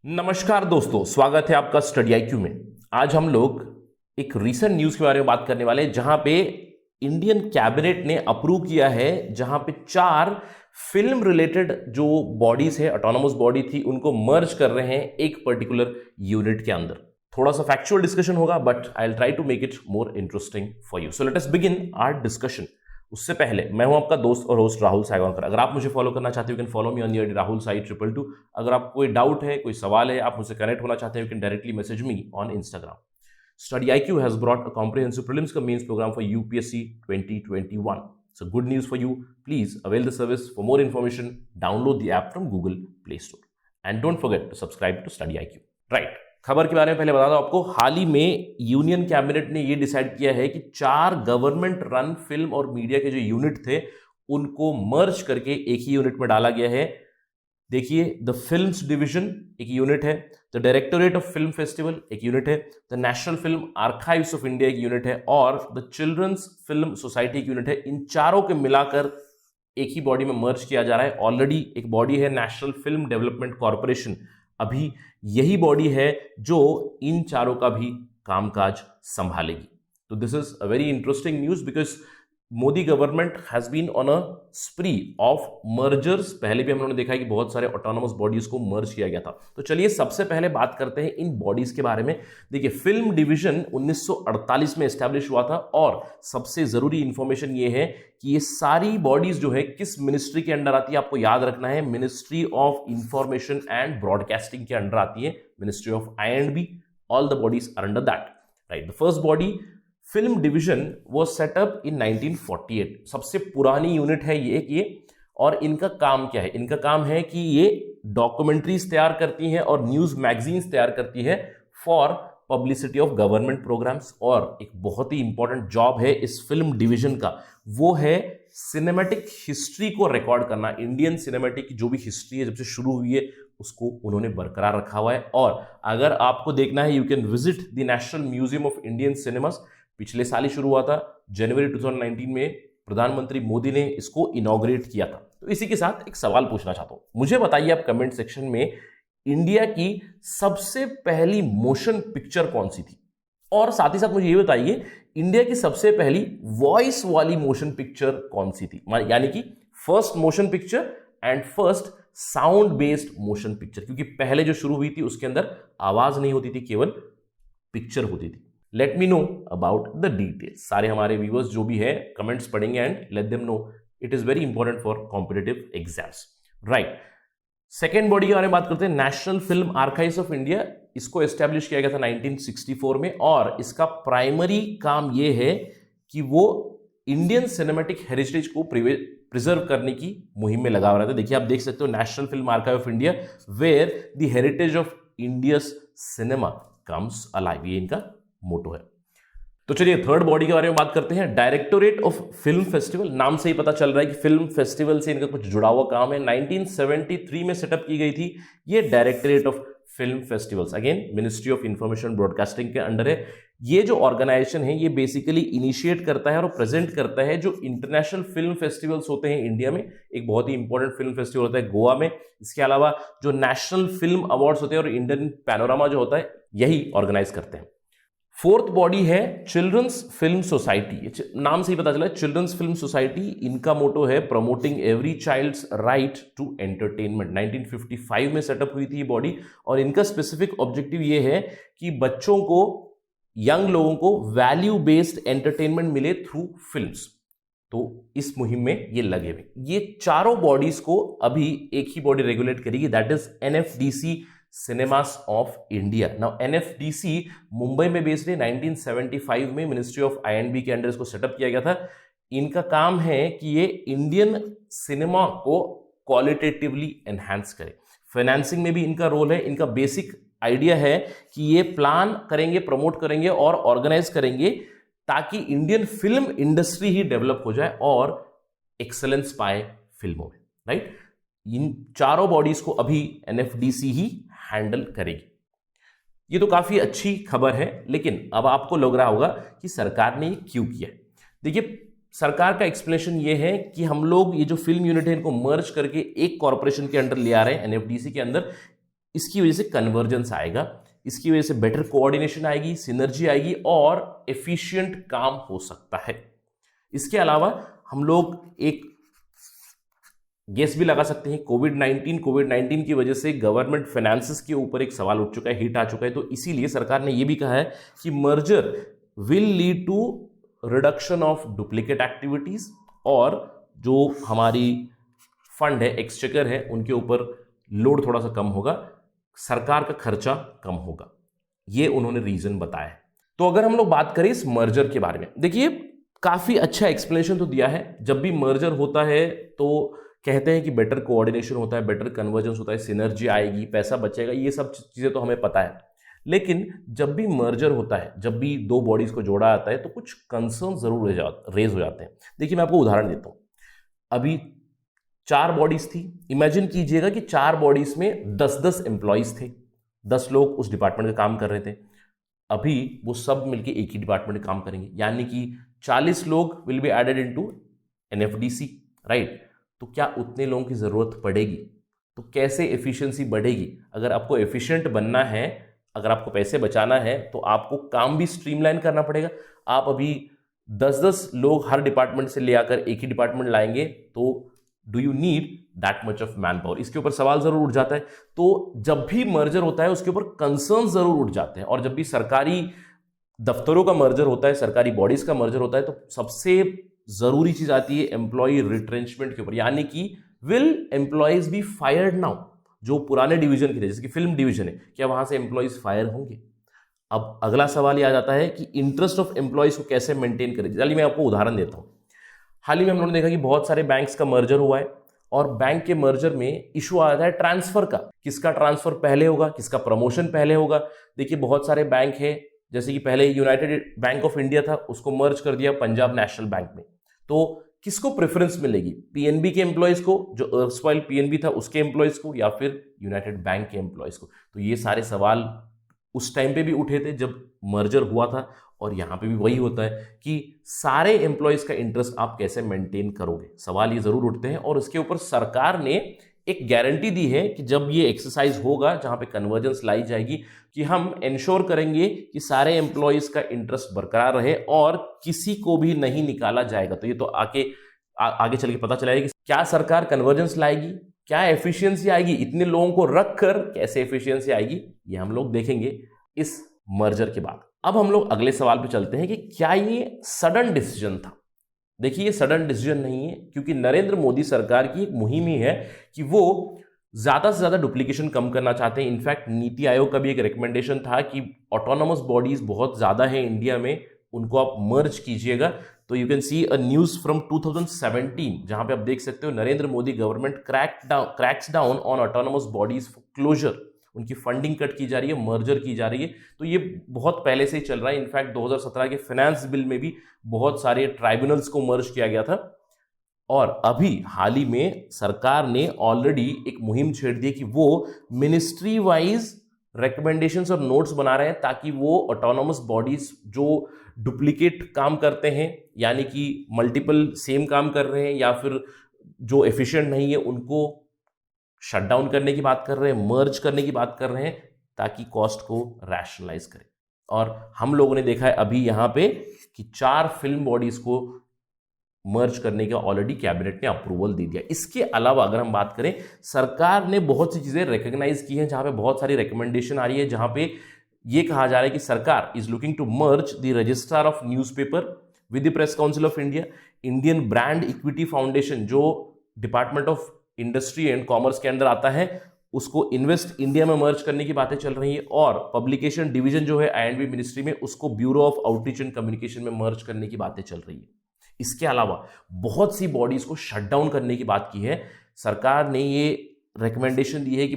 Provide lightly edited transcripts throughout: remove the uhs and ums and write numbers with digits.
नमस्कार दोस्तों, स्वागत है आपका स्टडी आईक्यू में। आज हम लोग एक रीसेंट न्यूज के बारे में बात करने वाले हैं जहां पे इंडियन कैबिनेट ने अप्रूव किया है, जहां पे 4 फिल्म रिलेटेड जो बॉडीज है, ऑटोनोमस बॉडी थी, उनको मर्ज कर रहे हैं एक पर्टिकुलर यूनिट के अंदर। थोड़ा सा फैक्चुअल डिस्कशन होगा but I will try to make it more interesting for you. So let us begin our discussion. उससे पहले मैं हूं आपका दोस्त और होस्ट राहुल साइगोनकर। अगर आप मुझे फॉलो करना चाहते हो, you can follow me on the ID Rahul Sai 222। अगर आपको कोई डाउट है, कोई सवाल है, आप मुझसे कनेक्ट होना चाहते हो, you can directly message me on Instagram. Study IQ has brought a comprehensive prelims cum mains program for UPSC 2021. So good news for you. Please avail the service. For more information, download the app from Google Play Store. And don't forget to subscribe to Study IQ. Right. खबर के बारे में पहले बता दूं आपको। हाल ही में union cabinet ने यह डिसाइड किया है कि 4 गवर्नमेंट रन फिल्म और मीडिया के जो यूनिट थे उनको मर्ज करके एक ही यूनिट में डाला गया है। देखिए, द फिल्म्स डिवीजन एक यूनिट है, the directorate of film festival एक यूनिट है, the national film archives of India एक यूनिट है और द चिल्ड्रंस फिल्म सोसाइटी एक यूनिट है। इन चारों के मिलाकर एक ही बॉडी में मर्ज किया जा रहा है। ऑलरेडी एक बॉडी है नेशनल फिल्म डेवलपमेंट कॉर्पोरेशन, अभी यही बॉडी है जो इन चारों का भी कामकाज संभालेगी। तो this is a very interesting news because Modi government has been on a spree of mergers. पहले भी हम लोगों ने देखा है कि बहुत सारे ऑटोनोमस बॉडीज को मर्ज किया गया था। तो चलिए सबसे पहले बात करते हैं इन बॉडीज के बारे में। देखिए, फिल्म डिवीजन 1948 में एस्टैब्लिश हुआ था और सबसे जरूरी इंफॉर्मेशन ये है कि ये सारी बॉडीज जो है किस मिनिस्ट्री के अंडर आती है, आपको याद रखना है, ministry of information and broadcasting के अंडर आती है, मिनिस्ट्री ऑफ आई&बी। All the bodies are under that, right. The first body film division वो सेटअप इन 1948। सबसे पुरानी यूनिट है ये और इनका काम क्या है? इनका काम है कि ये डॉक्यूमेंट्रीज तैयार करती हैं और न्यूज मैगजीन्स तैयार करती है for publicity of government programmes. और एक बहुत ही इंपॉर्टेंट जॉब है इस फिल्म डिवीजन का, वो है सिनेमैटिक हिस्ट्री को रिकॉर्ड करना। इंडियन सिनेमैटिक जो भी हिस्ट्री है जब से शुरू हुई है उसको उन्होंने बरकरार रखा हुआ है। और अगर आपको देखना है, you can visit the national museum of Indian cinemas. पिछले साल ही शुरू हुआ था, जनवरी 2019 में प्रधानमंत्री मोदी ने इसको इनॉग्रेट किया था। तो इसी के साथ एक सवाल पूछना चाहता हूं, मुझे बताइए आप कमेंट सेक्शन में, इंडिया की सबसे पहली मोशन पिक्चर कौन सी थी? और साथ ही साथ मुझे ये बताइए, इंडिया की सबसे पहली वॉइस वाली मोशन पिक्चर कौन सी थी? यानी कि first motion picture and first sound based motion picture, क्योंकि पहले जो शुरू हुई थी उसके अंदर आवाज नहीं होती थी, केवल पिक्चर होती थी। Let me know about the details. सारे हमारे व्यूअर्स जो भी है कमेंट्स पढ़ेंगे and let them know, it is very important for competitive exams, right. Second body के बारे में बात करते हैं, national film archives of India. इसको एस्टेब्लिश किया गया था 1964 में और इसका प्राइमरी काम यह है कि वो इंडियन सिनेमैटिक हेरिटेज को प्रिजर्व करने की मुहिम में लगा हुआ रहता है। देखिए, आप देख सकते हो, national film archive of India where the heritage of India's cinema comes alive, ये इनका मोटो है। तो चलिए थर्ड बॉडी के बारे में बात करते हैं, डायरेक्टोरेट ऑफ फिल्म फेस्टिवल। नाम से ही पता चल रहा है कि फिल्म फेस्टिवल से इनका कुछ जुड़ा हुआ काम है। 1973 में सेटअप की गई थी ये directorate of film festivals, again ministry of information broadcasting के अंडर है। ये जो ऑर्गेनाइजेशन है ये बेसिकली इनिशिएट करता है और प्रेजेंट करता है जो इंटरनेशनल फिल्म फेस्टिवल्स होते हैं इंडिया में। एक बहुत ही इंपॉर्टेंट फिल्म फेस्टिवल होता है गोवा में। इसके अलावा जो नेशनल फिल्म अवार्ड्स होते हैं और इंडियन पैनोरामा जो होता है, यही ऑर्गेनाइज करते हैं। फोर्थ बॉडी है चिल्ड्रंस फिल्म सोसाइटी। नाम से ही पता चला, चिल्ड्रंस फिल्म सोसाइटी। इनका मोटो है promoting every child's right to entertainment. 1955 में सेटअप हुई थी ये बॉडी और इनका स्पेसिफिक ऑब्जेक्टिव ये है कि बच्चों को, यंग लोगों को वैल्यू बेस्ड एंटरटेनमेंट मिले थ्रू फिल्म्स। तो इस मुहिम में ये लगे हुए। ये चारों बॉडीज को अभी एक ही बॉडी रेगुलेट करेगी, that is NFDC cinemas of India. Now NFDC Mumbai में बेस्ड है। 1975 में मिनिस्ट्री ऑफ आई&बी के अंडर इसको सेटअप किया गया था। इनका काम है कि ये इंडियन सिनेमा को क्वालिटेटिवली एनहांस करे। फाइनेंसिंग में भी इनका रोल है। इनका बेसिक आइडिया है कि ये प्लान करेंगे, प्रमोट करेंगे और ऑर्गेनाइज करेंगे ताकि इंडियन फिल्म इंडस्ट्री ही डेवलप हो जाए और एक्सेलेंस पाए फिल्मों में, राइट। इन चारों बॉडीज को अभी NFDC ही हैंडल करेगी। ये तो काफी अच्छी खबर है, लेकिन अब आपको लग रहा होगा कि सरकार ने ये क्यों किया। देखिए, सरकार का एक्सप्लेनेशन ये है कि हम लोग ये जो फिल्म यूनिट है इनको मर्ज करके एक कॉर्पोरेशन के अंडर ले आ रहे हैं, NFDC के अंदर। इसकी वजह से कन्वर्जेंस आएगा, इसकी वजह से बेटर कोऑर्डिनेशन आएगी, सिनर्जी आएगी और एफिशिएंट काम हो सकता है। इसके अलावा हम लोग एक गेस भी लगा सकते हैं, कोविड 19 की वजह से गवर्नमेंट फाइनेंसेस के ऊपर एक सवाल उठ चुका है, हिट आ चुका है, तो इसीलिए सरकार ने यह भी कहा है कि merger will lead to reduction of duplicate activities और जो हमारी फंड है, एक्सचेकर है, उनके ऊपर लोड थोड़ा सा कम होगा, सरकार का खर्चा कम होगा। ये उन्होंने रीजन बताया है। तो अगर हम लोग बात करें इस मर्जर के बारे में, देखिए काफी अच्छा एक्सप्लेनेशन तो दिया है। जब भी मर्जर होता है तो कहते हैं कि बेटर कोऑर्डिनेशन होता है, बेटर कन्वर्जेंस होता है, सिनर्जी आएगी, पैसा बचेगा, ये सब चीजें तो हमें पता है। लेकिन जब भी मर्जर होता है, जब भी दो बॉडीज को जोड़ा जाता है, तो कुछ कंसर्न जरूर रेज हो जाते हैं। देखिए मैं आपको उदाहरण देता हूं। अभी 4 बॉडीज थी, इमेजिन कीजिएगा कि 4 बॉडीज में 10-10 एम्प्लॉइज थे, 10 लोग उस डिपार्टमेंट का काम कर रहे थे। अभी वो सब मिलके एक ही डिपार्टमेंट में काम करेंगे, यानी कि 40 लोग will be added into NFDC, right. तो क्या उतने लोगों की जरूरत पड़ेगी? तो कैसे एफिशिएंसी बढ़ेगी? अगर आपको एफिशिएंट बनना है, अगर आपको पैसे बचाना है, तो आपको काम भी स्ट्रीमलाइन करना पड़ेगा। आप अभी 10-10 लोग हर डिपार्टमेंट से ले आकर एक ही डिपार्टमेंट लाएंगे, तो do you need that much of man power? इसके ऊपर सवाल जरूर उठ जाता है। तो जब भी मर्जर होता है उसके ऊपर कंसर्न जरूर उठ जाते हैं, और जब भी सरकारी दफ्तरों का मर्जर होता है, सरकारी बॉडीज का मर्जर होता है, तो सबसे जरूरी चीज आती है एम्प्लॉय रिट्रेंचमेंट के ऊपर, यानी कि will employees be fired now? जो पुराने डिवीजन के थे, जैसे कि फिल्म डिवीजन है, क्या वहां से एम्प्लॉयज फायर होंगे? अब अगला सवाल यह आ जाता है कि इंटरेस्ट ऑफ एम्प्लॉयज को कैसे मेंटेन करें। चलिए मैं आपको उदाहरण देता हूं। हाल ही में हम लोगों ने देखा कि बहुत सारे बैंक्स का मर्जर हुआ है, और बैंक के मर्जर में इशू आ जाता है ट्रांसफर का, किसका ट्रांसफर पहले होगा, किसका प्रमोशन पहले होगा। देखिए बहुत सारे बैंक है, जैसे कि पहले यूनाइटेड बैंक ऑफ इंडिया था, उसको मर्ज कर दिया पंजाब नेशनल बैंक में, तो किसको प्रेफरेंस मिलेगी? पीएनबी के एम्प्लॉयज को, जो अर्सवाइल पीएनबी था उसके एम्प्लॉयज को, या फिर यूनाइटेड बैंक के एम्प्लॉयज को? तो ये सारे सवाल उस टाइम पे भी उठे थे जब मर्जर हुआ था, और यहां पे भी वही होता है कि सारे एम्प्लॉयज का इंटरेस्ट आप कैसे मेंटेन करोगे, सवाल ये जरूर उठते हैं। और इसके ऊपर सरकार ने एक गारंटी दी है कि जब ये एक्सरसाइज होगा, जहां पे कन्वर्जेंस लाई जाएगी, कि हम इंश्योर करेंगे कि सारे एम्प्लॉयज का इंटरेस्ट बरकरार रहे और किसी को भी नहीं निकाला जाएगा। तो ये तो आगे चल के पता चलाएगा कि क्या सरकार कन्वर्जेंस लाएगी, क्या एफिशिएंसी आएगी, इतने लोगों को रखकर कैसे एफिशिएंसी आएगी, ये हम लोग देखेंगे इस मर्जर के बाद। अब हम लोग अगले सवाल पे चलते हैं कि क्या ये सडन डिसीजन था? देखिए ये सडन डिसीजन नहीं है, क्योंकि नरेंद्र मोदी सरकार की एक मुहिम ही है कि वो ज्यादा से ज्यादा डुप्लीकेशन कम करना चाहते हैं। इनफैक्ट नीति आयोग का भी एक रिकमेंडेशन था कि ऑटोनोमस बॉडीज बहुत ज्यादा है इंडिया में, उनको आप मर्ज कीजिएगा। तो you can see a news from 2017, जहां पे आप देख सकते हो Narendra Modi government cracks down on autonomous bodies for closure, उनकी फंडिंग कट की जा रही है, मर्जर की जा रही है। तो ये बहुत पहले से ही चल रहा है। इनफैक्ट 2017 के फाइनेंस बिल में भी बहुत सारे ट्राइब्यूनल्स को मर्ज किया गया था, और अभी हाल ही में सरकार ने ऑलरेडी एक मुहिम छेड़ दी कि वो मिनिस्ट्री वाइज रिकमेंडेशंस और नोट्स बना रहे हैं, ताकि वो ऑटोनोमस बॉडीज जो डुप्लीकेट काम करते हैं, यानी कि मल्टीपल सेम काम कर रहे हैं, या फिर जो एफिशिएंट नहीं है, उनको शट डाउन करने की बात कर रहे हैं, मर्ज करने की बात कर रहे हैं, ताकि कॉस्ट को रैशनलाइज करें। और हम लोगों ने देखा है अभी यहां पे कि 4 फिल्म बॉडीज को मर्ज करने का ऑलरेडी कैबिनेट ने अप्रूवल दे दिया। इसके अलावा अगर हम बात करें, सरकार ने बहुत सी चीजें रिकॉग्नाइज की हैं, जहां पे बहुत सारी रिकमेंडेशन आ रही है, जहां पे ये कहा जा रहा है कि सरकार is looking to merge the registrar of newspaper with the press council of India, Indian brand equity foundation जो department of industry and commerce के अंदर आता है, उसको इन्वेस्ट इंडिया में मर्ज करने की बातें चल रही है, और पब्लिकेशन डिवीजन जो है आई&बी मिनिस्ट्री में, उसको bureau of outreach and communication में मर्ज करने की बातें चल रही है। इसके अलावा बहुत सी बॉडीज को शट डाउन करने की बात की है। सरकार ने ये रिकमेंडेशन दी है कि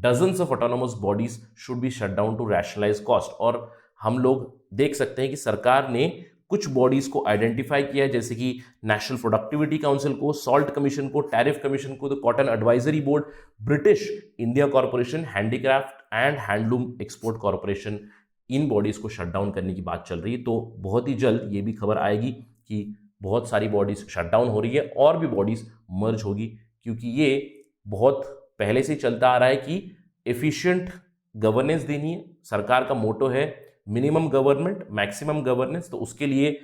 dozens of autonomous bodies should be shut down to rationalise cost, और हम लोग देख सकते हैं कि सरकार ने कुछ बॉडीज को आइडेंटिफाई किया है, जैसे कि नेशनल प्रोडक्टिविटी काउंसिल को, सॉल्ट कमीशन को, टैरिफ कमीशन को, the cotton advisory board, British India corporation, handicraft and handloom export corporation, in bodies को शट डाउन करने की बात चल रही है। तो बहुत ही जल्द ये भी खबर आएगी कि बहुत सारी बॉडीज शट डाउन हो रही है और भी बॉडीज मर्ज होगी, क्योंकि ये बहुत पहले से चलता आ रहा है कि एफिशिएंट गवर्नेंस देनी है। सरकार का मोटो है मिनिमम गवर्नमेंट मैक्सिमम गवर्नेंस, तो उसके लिए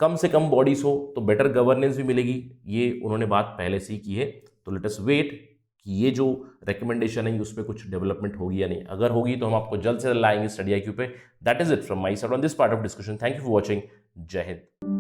कम से कम बॉडीज हो तो बेटर गवर्नेंस भी मिलेगी। ये उन्होंने बात पहले से ही की है। तो लेट अस वेट कि ये जो रिकमेंडेशन है उस पर कुछ डेवलपमेंट होगी या नहीं। अगर होगी तो हम आपको जल्द से जल्द लाएंगे स्टडी IQ पे। That is it from my side on this part of discussion. Thank you for watching. जय हिंद।